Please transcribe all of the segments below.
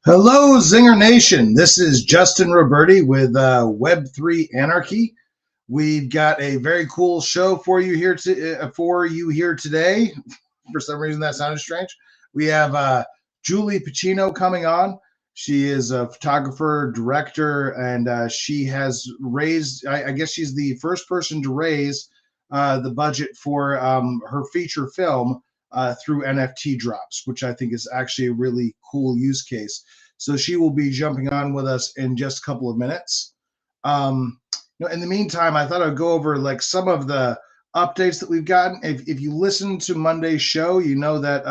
Hello, Zinger Nation. This is Justin Roberti with Web3 Anarchy. We've got a very cool show for you here today. For some reason, that sounded strange. We have Julie Pacino coming on. She is a photographer, director, and she has raised, I guess she's the first person to raise the budget for her feature film through NFT drops, which I think is actually a really cool use case. So she will be jumping on with us in just a couple of minutes. In the meantime, I thought I'd go over like some of the updates that we've gotten. If you listen to Monday's show, you know that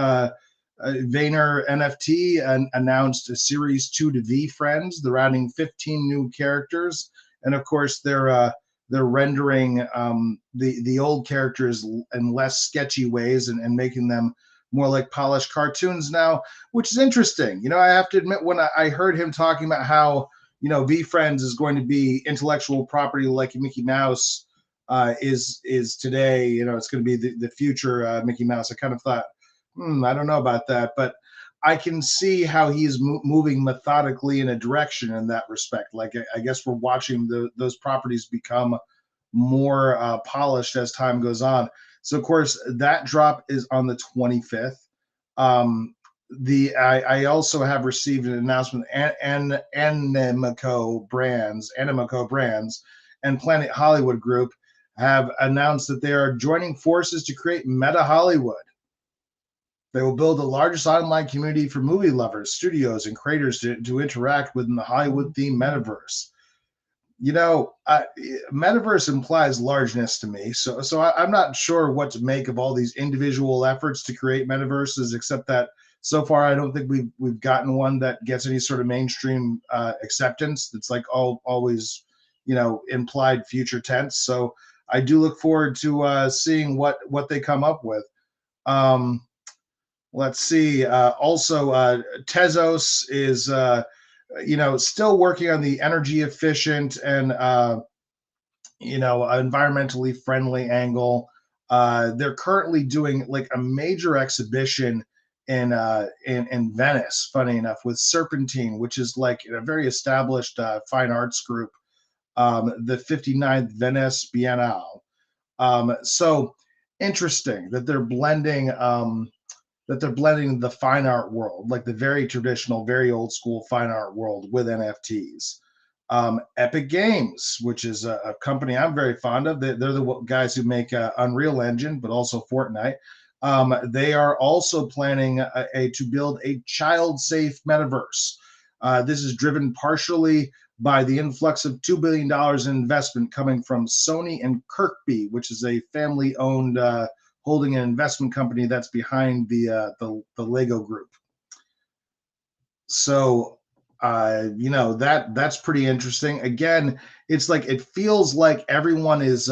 Vayner NFT announced a Series 2 to VFriends. They're adding 15 new characters, and of course they're rendering the old characters in less sketchy ways and making them more like polished cartoons now, which is interesting. I have to admit, when I heard him talking about how, VFriends is going to be intellectual property like Mickey Mouse is today, it's going to be the future Mickey Mouse. I kind of thought, I don't know about that, but I can see how he's moving methodically in a direction in that respect. Like, I guess we're watching those properties become more polished as time goes on. So, of course, that drop is on the 25th. I also have received an announcement. Animoco Brands and Planet Hollywood Group have announced that they are joining forces to create Meta Hollywood. They will build the largest online community for movie lovers, studios, and creators to interact within the Hollywood-themed metaverse. Metaverse implies largeness to me, so I'm not sure what to make of all these individual efforts to create metaverses, except that so far I don't think we've gotten one that gets any sort of mainstream acceptance. It's like always, implied future tense. So I do look forward to seeing what they come up with. Let's see. Also, Tezos is, still working on the energy efficient and, environmentally friendly angle. They're currently doing like a major exhibition in Venice, funny enough, with Serpentine, which is like a very established fine arts group, the 59th Venice Biennale. So interesting that they're blending the fine art world, like the very traditional, very old school fine art world, with NFTs. Epic Games, which is a company I'm very fond of. They're the guys who make Unreal Engine, but also Fortnite. They are also planning to build a child-safe metaverse. This is driven partially by the influx of $2 billion in investment coming from Sony and Kirkby, which is a family-owned holding an investment company that's behind the Lego Group. So, that's pretty interesting. Again, it's like it feels like everyone is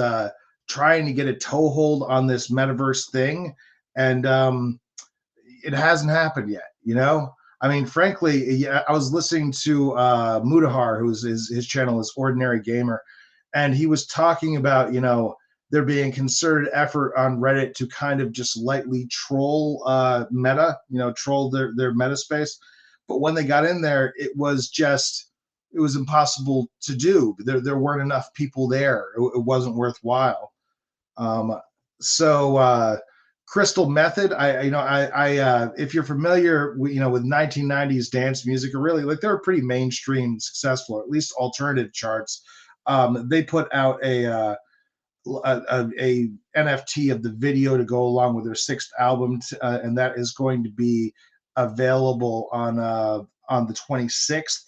trying to get a toehold on this metaverse thing, and it hasn't happened yet. I mean, frankly, I was listening to Mudahar, who's his channel is Ordinary Gamer, and he was talking about there being concerted effort on Reddit to kind of just lightly troll Meta, troll their meta space. But when they got in there, it was impossible to do. There weren't enough people there. It wasn't worthwhile. Crystal Method, if you're familiar, with 1990s dance music, or really like they were pretty mainstream successful, or at least alternative charts. They put out a NFT of the video to go along with their sixth album, and that is going to be available on the 26th.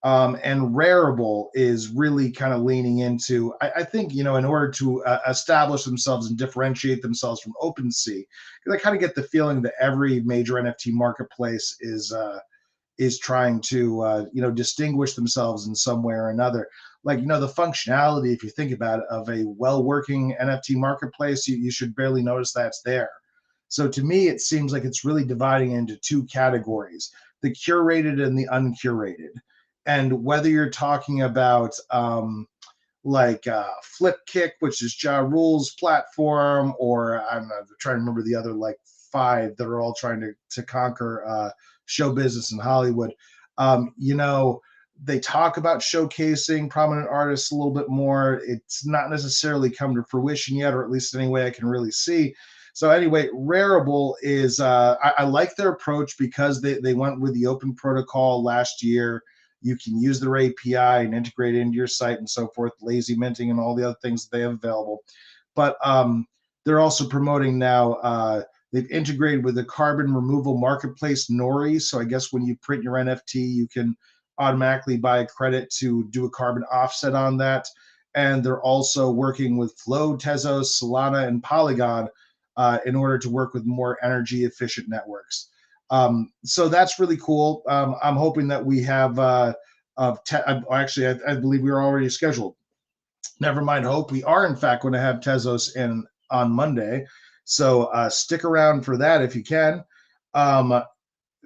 And Rarible is really kind of leaning into, I think, in order to establish themselves and differentiate themselves from OpenSea, because I kind of get the feeling that every major NFT marketplace is trying to distinguish themselves in some way or another. Like, the functionality, if you think about it, of a well-working NFT marketplace, you should barely notice that's there. So to me, it seems like it's really dividing into two categories: the curated and the uncurated. And whether you're talking about Flipkick, which is Ja Rule's platform, or I'm trying to remember the other like five that are all trying to conquer show business in Hollywood. They talk about showcasing prominent artists a little bit more. It's not necessarily come to fruition yet, or at least any way I can really see. So anyway, Rarible is, I like their approach because they went with the open protocol last year. You can use their API and integrate it into your site and so forth, lazy minting and all the other things that they have available. But they're also promoting now, they've integrated with the carbon removal marketplace Nori. So I guess when you print your NFT, you can automatically buy a credit to do a carbon offset on that. And they're also working with Flow, Tezos, Solana, and Polygon in order to work with more energy efficient networks. So that's really cool. I'm hoping that we have, actually, I believe we are already scheduled. Never mind hope. We are, in fact, going to have Tezos in on Monday. So stick around for that if you can.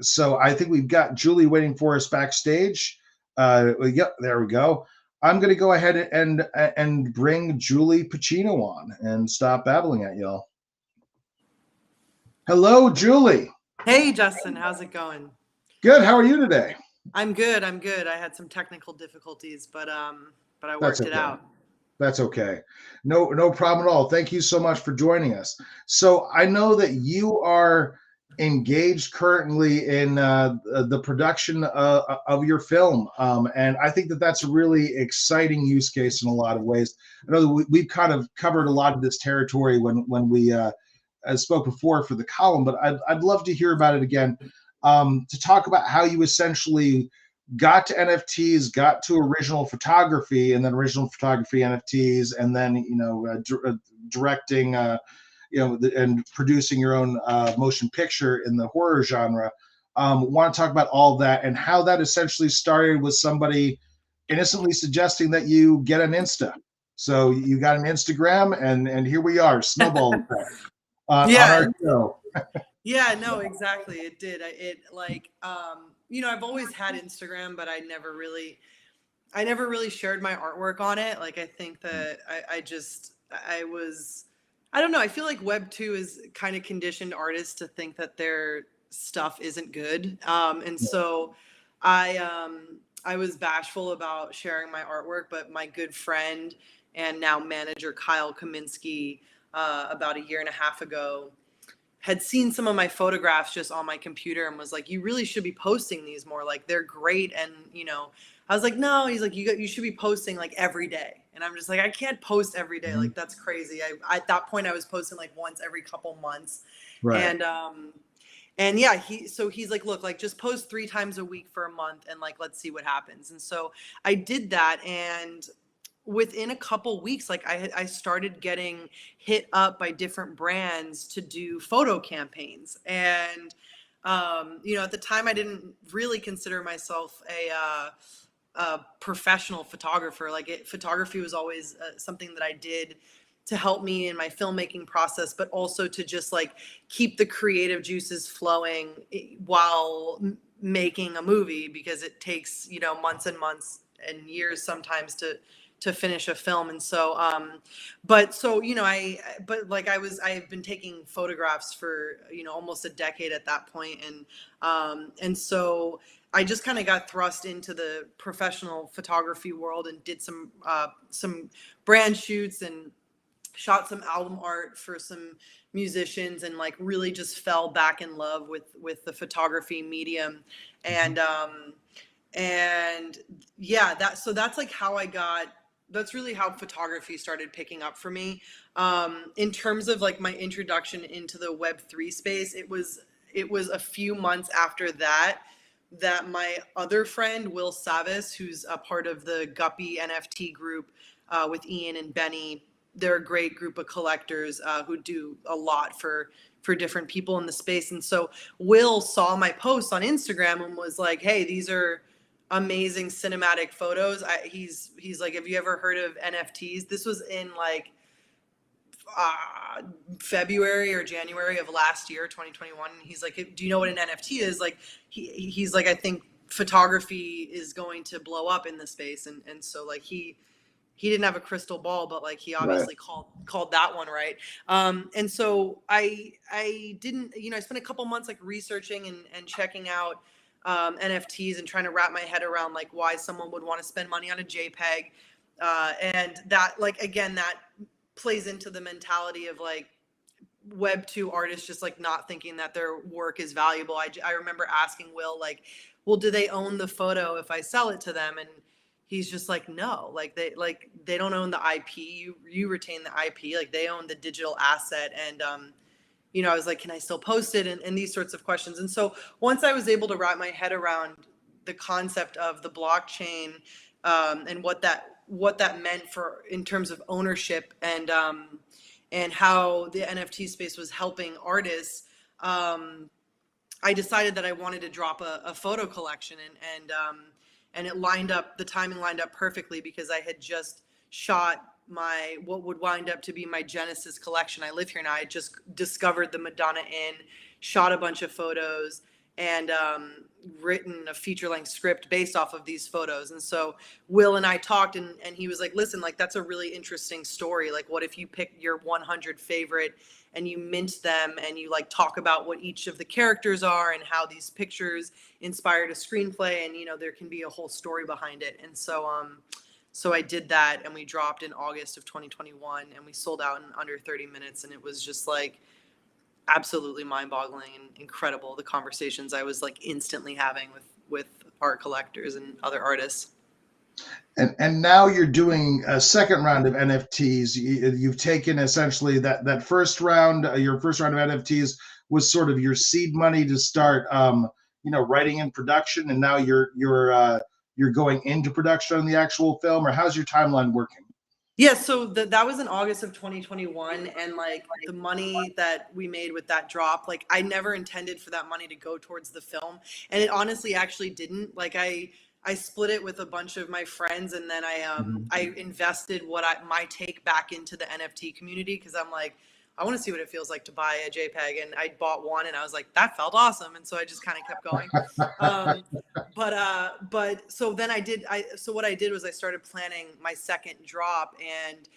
So I think we've got Julie waiting for us backstage. Yep, there we go. I'm going to go ahead and bring Julie Pacino on and stop babbling at y'all. Hello, Julie. Hey, Justin. How's it going? Good. How are you today? I'm good. I had some technical difficulties, but I worked it out. That's okay. No problem at all. Thank you so much for joining us. So I know that you are engaged currently in the production of your film, and I think that that's a really exciting use case in a lot of ways. I know that we've kind of covered a lot of this territory when we spoke before for the column, but I'd love to hear about it again, to talk about how you essentially got to NFTs, got to original photography, and then original photography NFTs, and then directing, and producing your own motion picture in the horror genre. Want to talk about all that and how that essentially started with somebody innocently suggesting that you get an Insta. So you got an Instagram, and here we are, snowball effect on our show. Yeah, no, exactly. It did. I've always had Instagram, but I never really shared my artwork on it. Like, I think that I don't know. I feel like Web 2 is kind of conditioned artists to think that their stuff isn't good. And so I was bashful about sharing my artwork, but my good friend and now manager, Kyle Kaminsky, about a year and a half ago, had seen some of my photographs just on my computer and was like, you really should be posting these more. Like, they're great. And, I was like, no, he's like, you should be posting like every day. And I'm just like, I can't post every day. Like, that's crazy. At that point I was posting like once every couple months. Right. And yeah, he's like, look, like, just post 3 times a week for a month and like, let's see what happens. And so I did that. And within a couple weeks, like, I started getting hit up by different brands to do photo campaigns. And, at the time I didn't really consider myself a professional photographer. Like, photography was always something that I did to help me in my filmmaking process, but also to just like keep the creative juices flowing while making a movie, because it takes, months and months and years sometimes to finish a film. And so, I've been taking photographs for, almost a decade at that point. And so I just kind of got thrust into the professional photography world and did some brand shoots and shot some album art for some musicians, and like really just fell back in love with the photography medium. And yeah, that's like how that's really how photography started picking up for me. In terms of like my introduction into the Web3 space, it was a few months after that that my other friend, Will Savis, who's a part of the Guppy NFT group with Ian and Benny, they're a great group of collectors who do a lot for different people in the space. And so Will saw my post on Instagram and was like, hey, these are amazing cinematic photos. He's like, have you ever heard of NFTs? This was in like February or January of last year, 2021. He's like, do you know what an NFT is? Like, he's like, I think photography is going to blow up in the space. And so like he didn't have a crystal ball, but like he obviously called that one right. And so I didn't, I spent a couple months like researching and checking out NFTs and trying to wrap my head around like why someone would want to spend money on a JPEG. And that, like, again, that plays into the mentality of like Web2 artists just like not thinking that their work is valuable. I remember asking Will, like, well, do they own the photo if I sell it to them? And he's just like, no, like they don't own the IP. You retain the IP, like they own the digital asset. And I was like, can I still post it? And these sorts of questions. And so once I was able to wrap my head around the concept of the blockchain and what that meant for in terms of ownership and how the NFT space was helping artists, I decided that I wanted to drop a photo collection, and it lined up, the timing lined up perfectly because I had just shot what would wind up to be my Genesis collection. I live here now. I just discovered the Madonna Inn, shot a bunch of photos, and written a feature-length script based off of these photos. And so Will and I talked, and he was like, listen, like that's a really interesting story. Like, what if you pick your 100 favorite and you mint them and you like talk about what each of the characters are and how these pictures inspired a screenplay, and there can be a whole story behind it. And so I did that, and we dropped in August of 2021, and we sold out in under 30 minutes. And it was just like absolutely mind-boggling and incredible, the conversations I was like instantly having with art collectors and other artists. And now you're doing a second round of NFTs. You've taken essentially that first round, your first round of NFTs was sort of your seed money to start, writing in production, and now you're going into production on the actual film. Or how's your timeline working? Yeah, so that was in August of 2021, and like the money that we made with that drop, like I never intended for that money to go towards the film, and it honestly actually didn't. Like I split it with a bunch of my friends, and then I invested my take back into the NFT community, because I'm like, I want to see what it feels like to buy a JPEG, and I bought one, and I was like, that felt awesome, and so I just kind of kept going. But so then so what I did was I started planning my second drop, and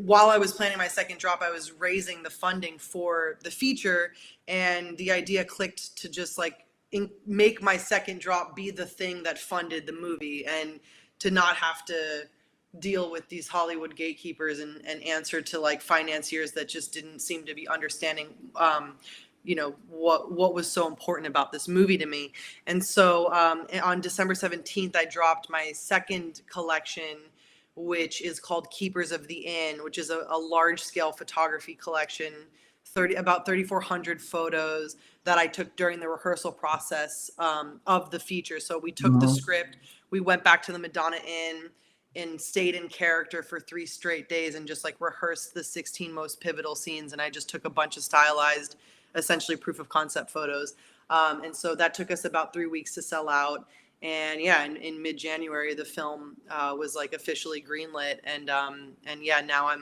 while I was planning my second drop, I was raising the funding for the feature, and the idea clicked to just like make my second drop be the thing that funded the movie, and to not have to deal with these Hollywood gatekeepers and answer to like financiers that just didn't seem to be understanding what was so important about this movie to me. And so on December 17th, I dropped my second collection, which is called Keepers of the Inn, which is a large scale photography collection, about 3,400 photos that I took during the rehearsal process of the feature. So we took the script, we went back to the Madonna Inn and stayed in character for 3 straight days and just like rehearsed the 16 most pivotal scenes. And I just took a bunch of stylized, essentially proof of concept photos. And so that took us about 3 weeks to sell out. And yeah, in mid-January, the film was like officially greenlit. And yeah, now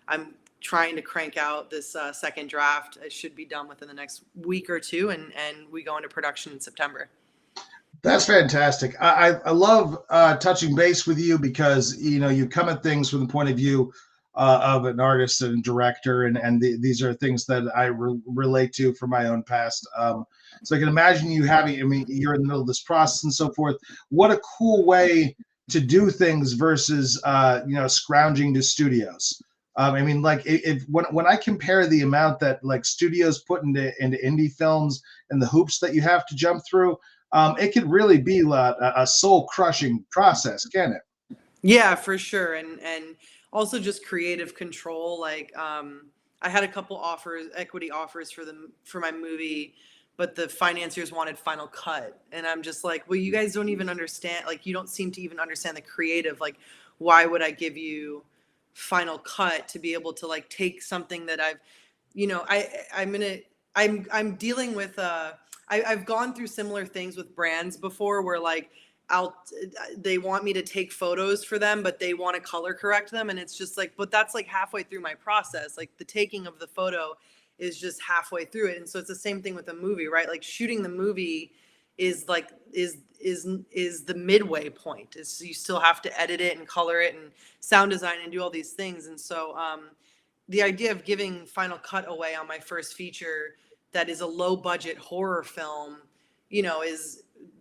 I'm trying to crank out this second draft. It should be done within the next week or two, and we go into production in September. That's fantastic. I love touching base with you because you come at things from the point of view of an artist and director, and these are things that I relate to from my own past. So I can imagine you having. I mean, you're in the middle of this process and so forth. What a cool way to do things versus scrounging to studios. I mean, like when I compare the amount that like studios put into indie films and the hoops that you have to jump through. It could really be a soul-crushing process, can it? Yeah, for sure, and also just creative control. Like, I had a couple equity offers for my movie but the financiers wanted final cut. And I'm just like, well, you guys don't even understand, like, you don't seem to even understand the creative. Like, why would I give you final cut to be able to like take something that I've, you know, I'm dealing with, I've gone through similar things with brands before where like, they want me to take photos for them, but they want to color correct them. And it's just like, but that's like halfway through my process. Like the taking of the photo is just halfway through it. And so it's the same thing with a movie, right? Like shooting the movie is like, is the midway point. Is you still have to edit it and color it and sound design and do all these things. And so, the idea of giving final cut away on my first feature that is a low budget horror film, you know,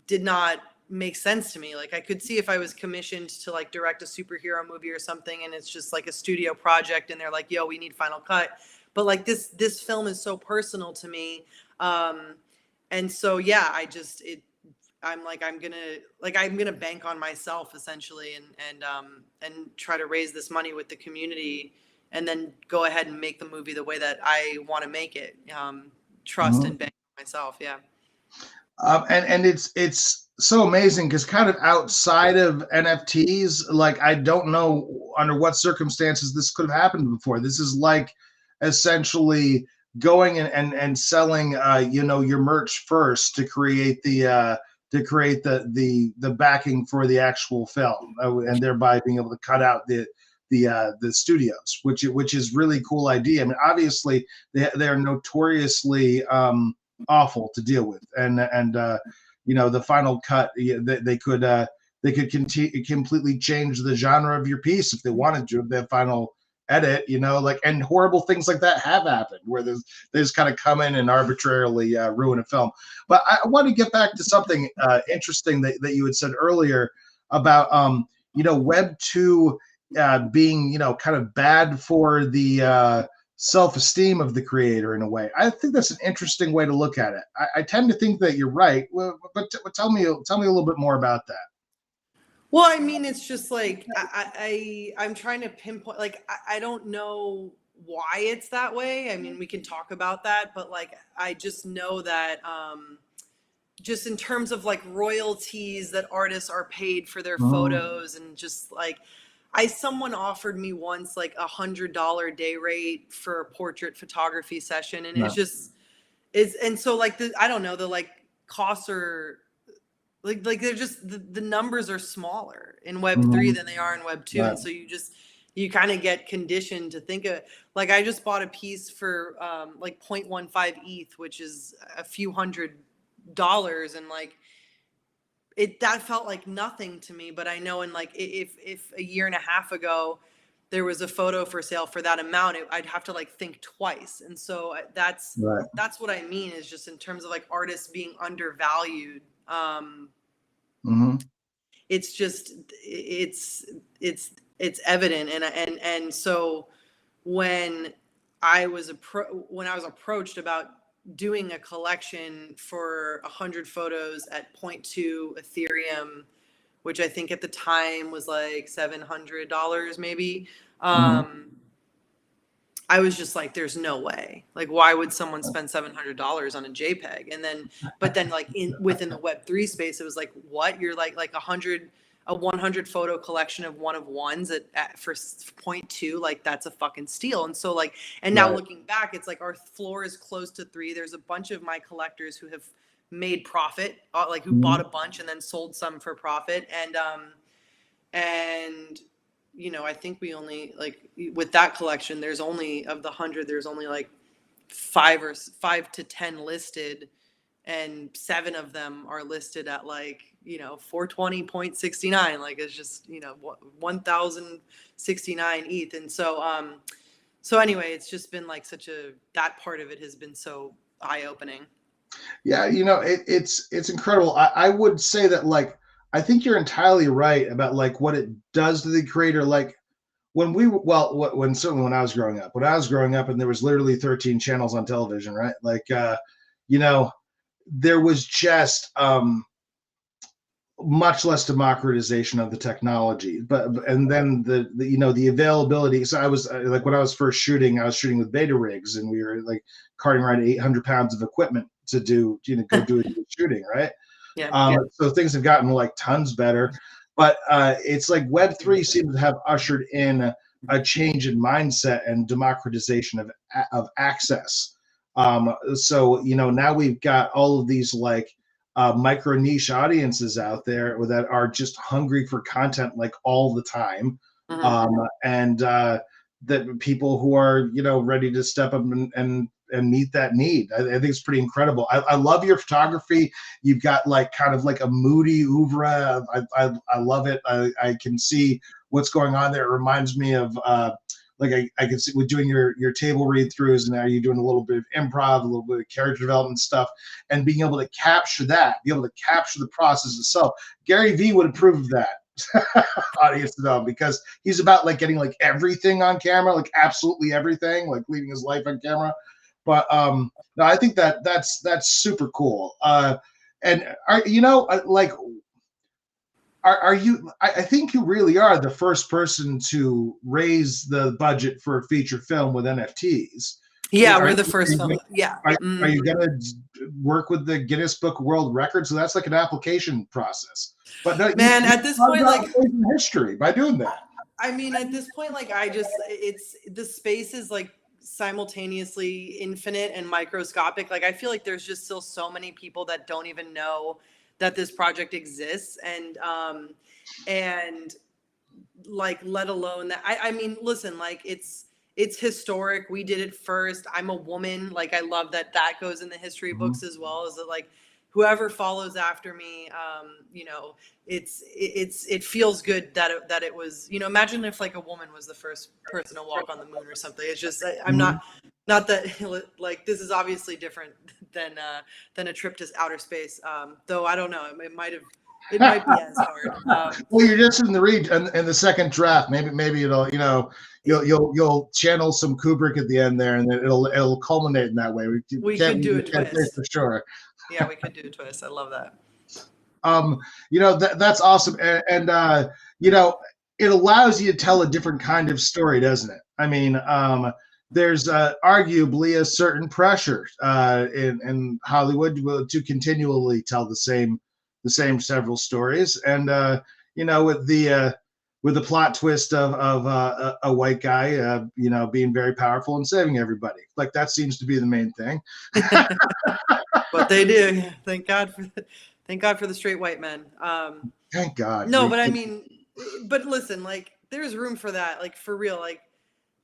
did not make sense to me. Like I could see if I was commissioned to like direct a superhero movie or something and it's just like a studio project and they're like, yo, we need final cut. But like this film is so personal to me. And so, yeah, I'm gonna bank on myself essentially and try to raise this money with the community and then go ahead and make the movie the way that I want to make it. Trust and bank on myself. Yeah. And it's so amazing because kind of outside of NFTs, like I don't know under what circumstances this could have happened before. This is like essentially going and selling you know, your merch first to create the backing for the actual film, and thereby being able to cut out the studios, which is really cool idea. I mean, obviously they are notoriously awful to deal with, and you know, the final cut, they could completely change the genre of your piece if they wanted to. The final edit, you know, like, and horrible things like that have happened where they just kind of come in and arbitrarily ruin a film. But I want to get back to something interesting that you had said earlier about you know, Web 2 being, you know, kind of bad for the self-esteem of the creator in a way. I think that's an interesting way to look at it. I tend to think that you're right, but tell me a little bit more about that. Well, I mean, it's just like I'm trying to pinpoint. Like I don't know why it's that way. I mean, we can talk about that, but like I just know that just in terms of like royalties that artists are paid for their photos, and just like someone offered me once like $100 day rate for a portrait photography session, and it's just and so like I don't know, the like costs are. Like they're just the numbers are smaller in Web 3 than they are in Web 2, and so you kind of get conditioned to think of, like, I just bought a piece for like 0.15 ETH, which is a few $100, and like that felt like nothing to me. But I know, in like if a year and a half ago there was a photo for sale for that amount, I'd have to like think twice. And so that's what I mean, is just in terms of like artists being undervalued. It's just it's evident, and so when I was approached about doing a collection for 100 photos at 0.2 Ethereum, which I think at the time was like $700 maybe, I was just like, there's no way. Like, why would someone spend $700 on a JPEG? And then, but then like within the Web3 space, it was like, what? You're like a 100 photo collection of one of ones for 0.2, like that's a fucking steal. And so like, and now looking back, it's like our floor is close to 3. There's a bunch of my collectors who have made profit, like who bought a bunch and then sold some for profit. And you know, I think we only, like, with that collection, there's only, of the 100, there's only like 5 to 10 listed, and 7 of them are listed at like, you know, 420.69. Like, it's just, you know, 1,069 ETH. And so, so anyway, it's just been like that part of it has been so eye-opening. Yeah, you know, it's incredible. I would say that, like, I think you're entirely right about like what it does to the creator. Like certainly when I was growing up, and there was literally 13 channels on television, right? Like, you know, there was just much less democratization of the technology, and then the you know, the availability. So I was like, when I was first shooting, I was shooting with beta rigs, and we were like carting around 800 pounds of equipment to do, go do a shooting, right? Yeah. So things have gotten like tons better, but it's like Web3 seems to have ushered in a change in mindset and democratization of access. So now we've got all of these like micro niche audiences out there that are just hungry for content like all the time, and that people who are ready to step up and meet that need. I think it's pretty incredible. I love your photography. You've got like kind of like a moody oeuvre. I love it. I can see what's going on there. It reminds me of like I can see with doing your table read throughs, and now you're doing a little bit of improv, a little bit of character development stuff, and being able to capture that, be able to capture the process itself. Gary Vee would approve of that. Audience development, because he's about like getting like everything on camera, like absolutely everything, like leaving his life on camera. But no, I think that's super cool. And are like are you? I think you really are the first person to raise the budget for a feature film with NFTs. Yeah, we're the first film. Yeah. Are you going to work with the Guinness Book of World Records? So that's like an application process. But no, man, at this point, like history by doing that. I mean, at this point, like it's the space is like simultaneously infinite and microscopic. Like I feel like there's just still so many people that don't even know that this project exists, and like let alone that I mean, listen, like it's historic. We did it first. I'm a woman. Like I love that goes in the history books as well, as that like whoever follows after me, it feels good that it was, imagine if like a woman was the first person to walk on the moon or something. It's just, I'm not that like, this is obviously different than a trip to outer space. Though I don't know, it might be as hard. Well, you're just in the read in the second draft. Maybe it'll, you'll channel some Kubrick at the end there, and then it'll culminate in that way. We could do a twist for sure. Yeah, we could do a twist. I love that. That's awesome, and it allows you to tell a different kind of story, doesn't it? I mean, there's arguably a certain pressure in Hollywood to continually tell the same several stories, and with the plot twist of a white guy, being very powerful and saving everybody, like that seems to be the main thing. But they do. Thank God for the straight white men. Thank God. No, but I mean, but listen, like there's room for that, like for real, like.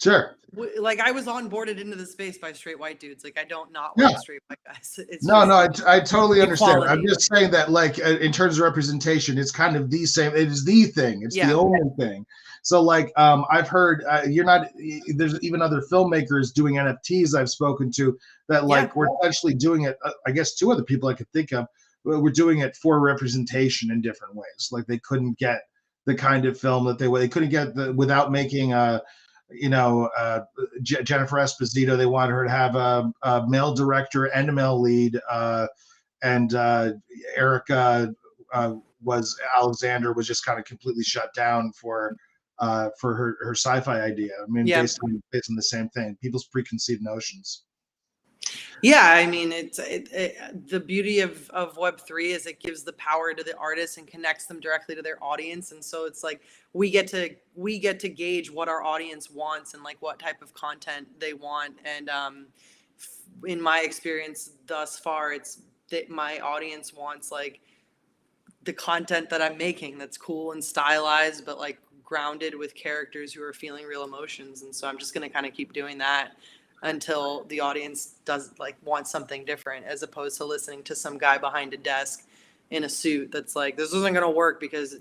Sure. Like I was onboarded into the space by straight white dudes. Like I don't not like straight white guys. I totally understand. Equality. I'm just saying that, like, in terms of representation, it's kind of the same. It is the thing. It's the only thing. So, like, I've heard you're not. There's even other filmmakers doing NFTs I've spoken to that, like, we're essentially doing it. I guess two other people I could think of. We're doing it for representation in different ways. Like they couldn't get the kind of film that they couldn't get without making Jennifer Esposito. They wanted her to have a male director and a male lead, and Erica Alexander was just kind of completely shut down for her sci-fi idea. I mean, based on the same thing, people's preconceived notions. Yeah, I mean, the beauty of Web3 is it gives the power to the artists and connects them directly to their audience, and so it's like we get to gauge what our audience wants and like what type of content they want. And in my experience thus far, it's that my audience wants like the content that I'm making that's cool and stylized, but like grounded with characters who are feeling real emotions. And so I'm just gonna kind of keep doing that until the audience wants something different, as opposed to listening to some guy behind a desk in a suit that's like, this isn't going to work because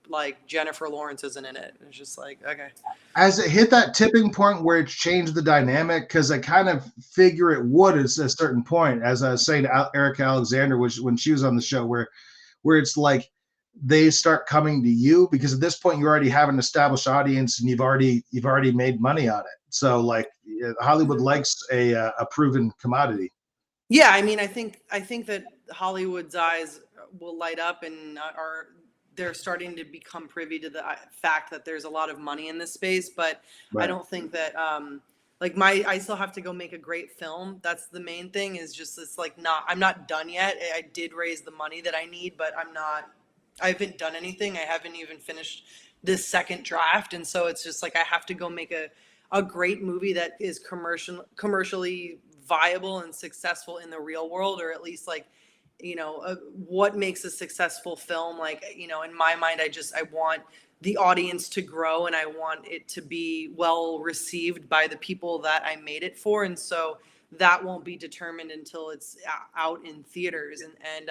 like Jennifer Lawrence isn't in it. It's just like, okay. Has it hit that tipping point where it's changed the dynamic? Because I kind of figure it would at a certain point, as I was saying to Erica Alexander, which when she was on the show, where it's like they start coming to you because at this point you already have an established audience and you've already made money on it. So like Hollywood likes a proven commodity. Yeah, I mean, I think that Hollywood's eyes will light up, and they're starting to become privy to the fact that there's a lot of money in this space. But I don't think that like I still have to go make a great film. That's the main thing, is just this, like, I'm not done yet. I did raise the money that I need, but I haven't done anything. I haven't even finished this second draft. And so it's just like, I have to go make a great movie that is commercially viable and successful in the real world, or at least, like, what makes a successful film. Like, in my mind, I want the audience to grow, and I want it to be well received by the people that I made it for. And so that won't be determined until it's out in theaters. And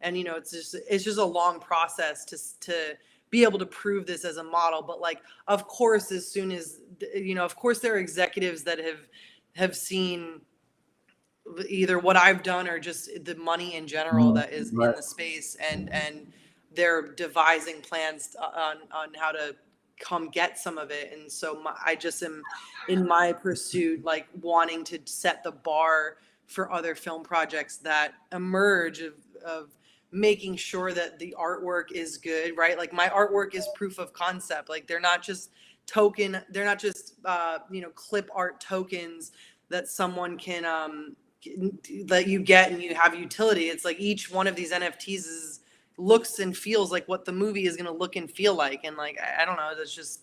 it's just a long process to be able to prove this as a model. But, like, of course, as soon as, of course there are executives that have seen either what I've done or just the money in general that is in the space, and they're devising plans on how to come get some of it. And so I just am in my pursuit, like, wanting to set the bar for other film projects that emerge of making sure that the artwork is good, right? Like, my artwork is proof of concept. Like, they're not just clip art tokens that someone can that you get and you have utility. It's like each one of these NFTs looks and feels like what the movie is going to look and feel like. And, like, I don't know, that's just,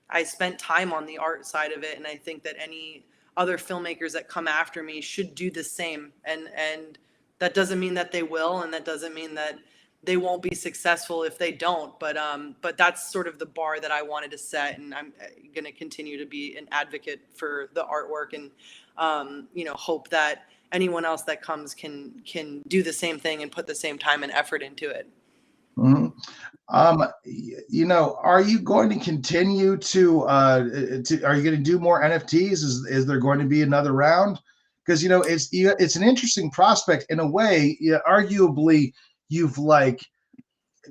I spent time on the art side of it, and I think that any other filmmakers that come after me should do the same. And that doesn't mean that they will, and that doesn't mean that they won't be successful if they don't. But that's sort of the bar that I wanted to set, and I'm going to continue to be an advocate for the artwork, and hope that anyone else that comes can do the same thing and put the same time and effort into it. Mm-hmm. Are you going to continue to are you going to do more NFTs? Is there going to be another round? Because, it's an interesting prospect in a way. Arguably, you've, like,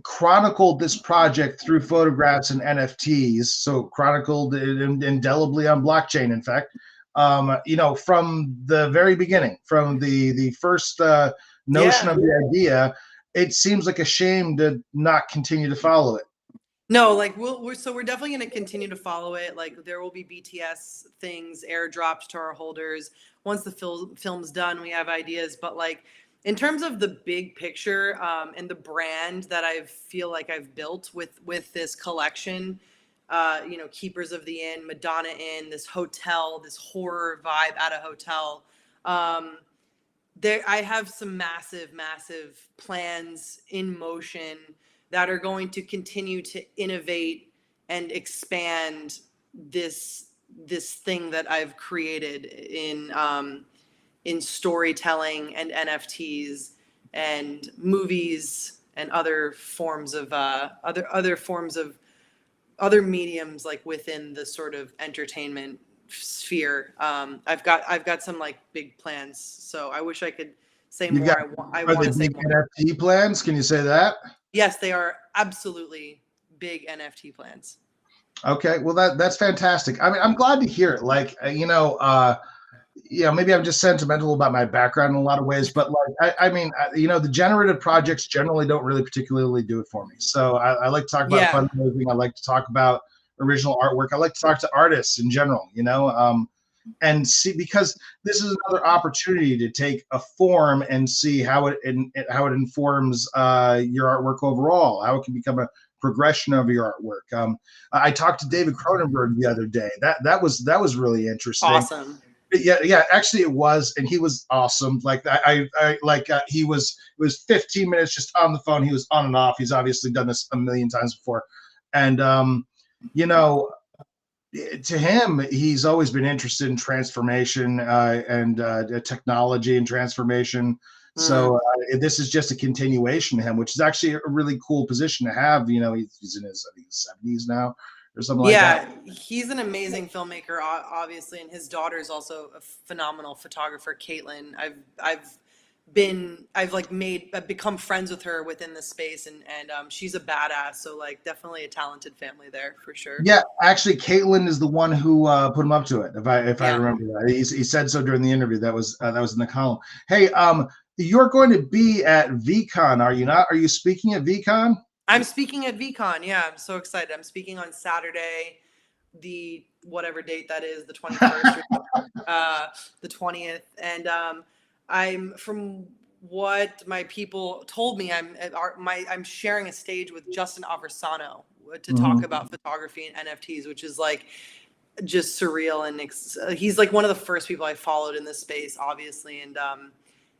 chronicled this project through photographs and NFTs, so chronicled indelibly on blockchain, in fact. From the very beginning, from the first notion of the idea. It seems like a shame to not continue to follow it. No, like, we're definitely going to continue to follow it. Like, there will be BTS things airdropped to our holders. Once the film's done, we have ideas. But, like, in terms of the big picture, and the brand that I feel like I've built with this collection, Keepers of the Inn, Madonna Inn, this hotel, this horror vibe at a hotel. I have some massive plans in motion that are going to continue to innovate and expand this thing that I've created in storytelling and NFTs and movies and other forms of other mediums, like, within the sort of entertainment sphere. I've got some, like, big plans, so I wish I could say more. I want to say more. NFT plans? Can you say that? Yes, they are absolutely big NFT plans. Okay, well, that's fantastic. I mean, I'm glad to hear it. Like, maybe I'm just sentimental about my background in a lot of ways, but, like, the generative projects generally don't really particularly do it for me. So I like to talk about fundraising. I like to talk about original artwork. I like to talk to artists in general, and see, because this is another opportunity to take a form and see how it informs your artwork overall, how it can become a progression of your artwork. I talked to David Cronenberg the other day. That was really interesting. Awesome. Yeah, actually it was, and he was awesome. Like, it was 15 minutes just on the phone. He was on and off. He's obviously done this a million times before, and to him, he's always been interested in transformation and technology and transformation. So this is just a continuation to him, which is actually a really cool position to have. He's in his, I think, 70s now or something like that. Yeah, he's an amazing filmmaker, obviously, and his daughter is also a phenomenal photographer, Caitlin. I've become friends with her within the space, and she's a badass. So, like, definitely a talented family there for sure. Yeah, actually, Caitlin is the one who put him up to it. If I remember that, he said so during the interview. That was in the column. Hey, you're going to be at VCon, are you not? Are you speaking at VCon? I'm speaking at VCon. Yeah, I'm so excited. I'm speaking on Saturday the whatever date that is, the 21st or the 20th. And I'm, from what my people told me, I'm sharing a stage with Justin Aversano to talk about photography and NFTs, which is like just surreal. And he's like one of the first people I followed in this space, obviously.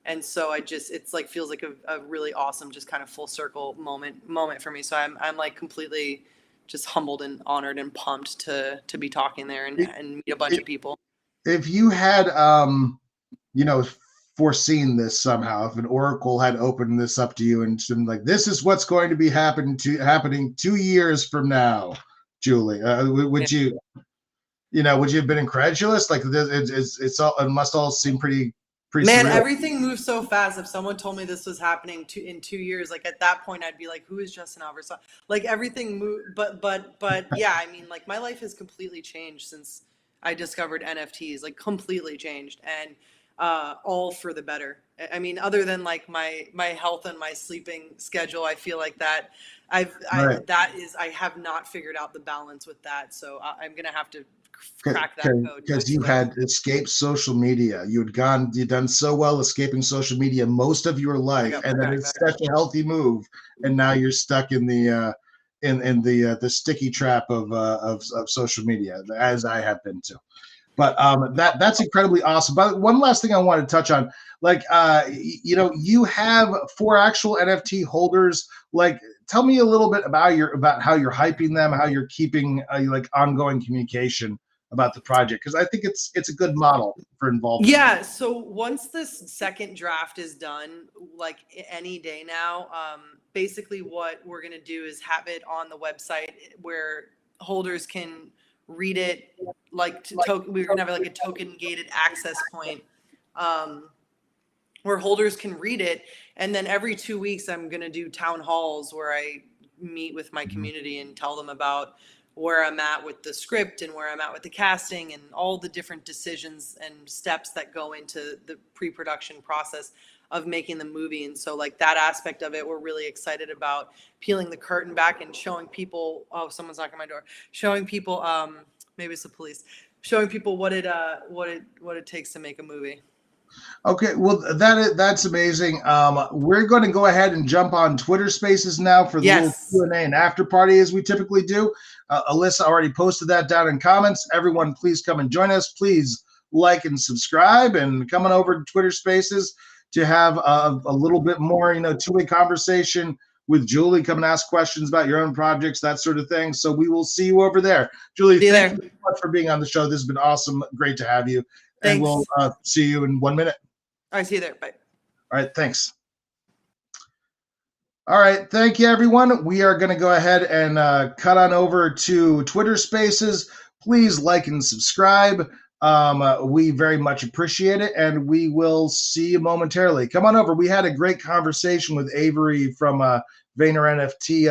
And so it's like, feels like a really awesome, just kind of full circle moment for me. So I'm like completely just humbled and honored and pumped to be talking there and meet a bunch of people. If you had, foreseen this somehow, if an oracle had opened this up to you and been like, this is what's going to be happening 2 years from now, Julie, would you have been incredulous? Like, it must all seem pretty Man, surreal. Everything moves so fast. If someone told me this was happening in 2 years, like at that point, I'd be like, who is Justin Aversano? Like everything moved, but yeah, I mean, like my life has completely changed since I discovered NFTs, like completely changed, and all for the better. I mean, other than like my health and my sleeping schedule, I feel like that I have not figured out the balance with that. So I'm going to have to crack that code. Because you had escaped social media. You'd done so well escaping social media most of your life, and then it's such a healthy move, and now you're stuck in the the sticky trap of social media, as I have been too. But that's incredibly awesome. But one last thing I want to touch on, like you have 4 actual NFT holders. Like, tell me a little bit about how you're hyping them, how you're keeping like ongoing communication about the project, because I think it's a good model for involvement. Yeah. So once this second draft is done, like any day now, basically what we're gonna do is have it on the website where holders can read it. Like we're gonna have like a token gated access point where holders can read it, and then every 2 weeks I'm gonna do town halls where I meet with my community and tell them about where I'm at with the script and where I'm at with the casting and all the different decisions and steps that go into the pre-production process of making the movie. And so like that aspect of it, we're really excited about peeling the curtain back and showing people, oh, someone's knocking on my door, showing people, maybe it's the police, showing people what it takes to make a movie. Okay, well that's amazing. We're going to go ahead and jump on Twitter Spaces now for the little Q&A and after party as we typically do. Alyssa already posted that down in comments. Everyone, please come and join us. Please like and subscribe, and come on over to Twitter Spaces to have a little bit more, two-way conversation with Julie. Come and ask questions about your own projects, that sort of thing. So we will see you over there. Julie, thank you so much for being on the show. This has been awesome. Great to have you. Thanks. And we'll see you in 1 minute. All right, see you there. Bye. All right, thanks. All right, thank you, everyone. We are going to go ahead and cut on over to Twitter Spaces. Please like and subscribe. We very much appreciate it, and we will see you momentarily. Come on over. We had a great conversation with Avery from Vayner NFT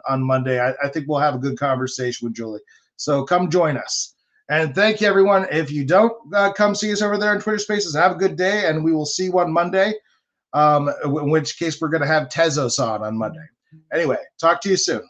on Monday. I think we'll have a good conversation with Julie. So come join us. And thank you, everyone. If you don't come see us over there in Twitter Spaces, have a good day, and we will see you on Monday, in which case we're going to have Tezos on Monday. Anyway, talk to you soon.